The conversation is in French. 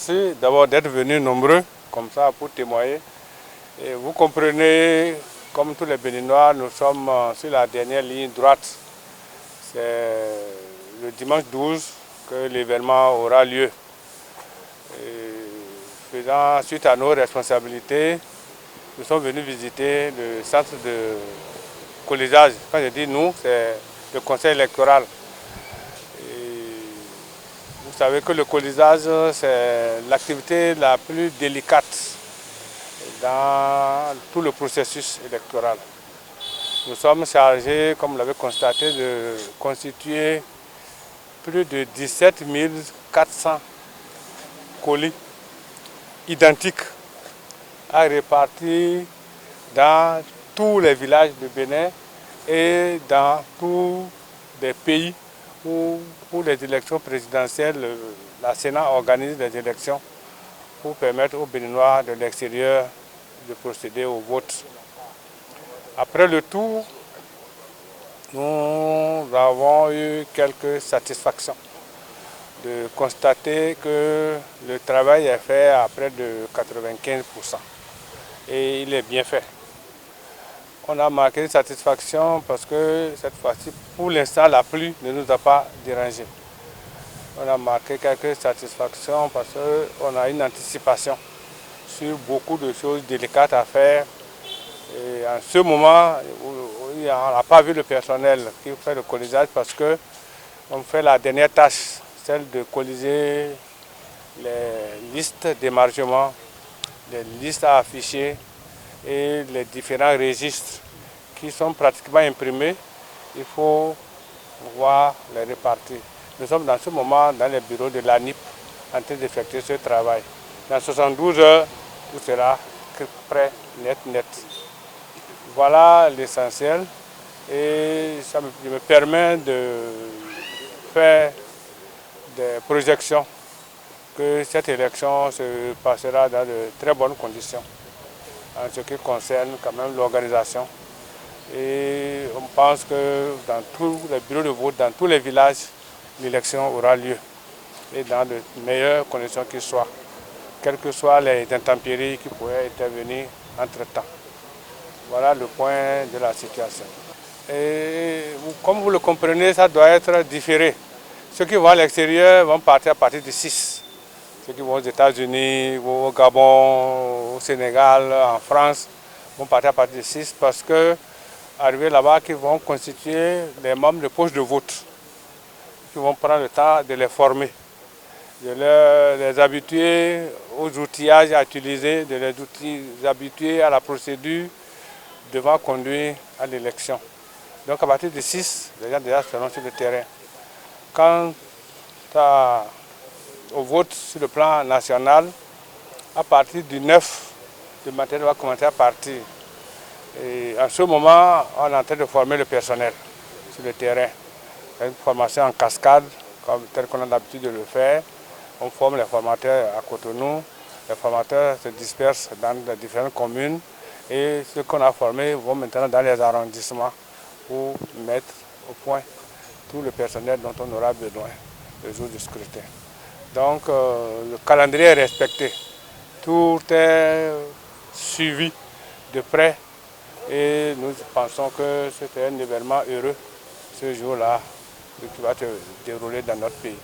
remercie d'abord d'être venus nombreux, comme ça, pour témoigner. Et vous comprenez, comme tous les Béninois, nous sommes sur la dernière ligne droite. C'est le dimanche 12 que l'événement aura lieu. Suite à nos responsabilités, nous sommes venus visiter le centre de colisage. Quand je dis nous, c'est le conseil électoral. Vous savez que le colisage, c'est l'activité la plus délicate dans tout le processus électoral. Nous sommes chargés, comme vous l'avez constaté, de constituer plus de 17 400 colis identiques à répartir dans tous les villages de Bénin et dans tous les pays où pour les élections présidentielles, la Sénat organise des élections pour permettre aux Béninois de l'extérieur de procéder au vote. Après le tour, nous avons eu quelques satisfactions de constater que le travail est fait à près de 95% et il est bien fait. On a marqué une satisfaction parce que cette fois-ci, pour l'instant, la pluie ne nous a pas dérangés. On a marqué quelques satisfactions parce qu'on a une anticipation sur beaucoup de choses délicates à faire. Et en ce moment, on n'a pas vu le personnel qui fait le colisage parce qu'on fait la dernière tâche, celle de coliser les listes d'émargement, les listes à afficher et les différents registres qui sont pratiquement imprimés. Il faut pouvoir les répartir. Nous sommes dans ce moment dans les bureaux de l'ANIP en train d'effectuer ce travail. Dans 72 heures, tout sera prêt, net. Voilà l'essentiel et ça me permet de faire des projections que cette élection se passera dans de très bonnes conditions en ce qui concerne quand même l'organisation. Et on pense que dans tous les bureaux de vote, dans tous les villages, l'élection aura lieu et dans de meilleures conditions qu'il soit, quelles que soient les intempéries qui pourraient intervenir entre-temps. Voilà le point de la situation. Et comme vous le comprenez, ça doit être différé. Ceux qui vont à l'extérieur vont partir à partir du 6. Ceux qui vont aux États-Unis, au Gabon, au Sénégal, en France, vont partir à partir du 6 parce que, arrivés là-bas, ils vont constituer les membres de poche de vote. Ils vont prendre le temps de les former, de les habituer aux outillages à utiliser, de les habituer à la procédure devant conduire à l'élection. Donc à partir du 6, les gens déjà seront sur le terrain. Quant au vote sur le plan national, à partir du 9, le matériel va commencer à partir. Et en ce moment, on est en train de former le personnel sur le terrain. C'est une formation en cascade, tel qu'on a l'habitude de le faire. On forme les formateurs à Cotonou. Les formateurs se dispersent dans les différentes communes. Et ceux qu'on a formés vont maintenant dans les arrondissements pour mettre au point tout le personnel dont on aura besoin le jour du scrutin. Donc le calendrier est respecté. Tout est suivi de près et nous pensons que c'est un événement heureux ce jour-là qui va se dérouler dans notre pays.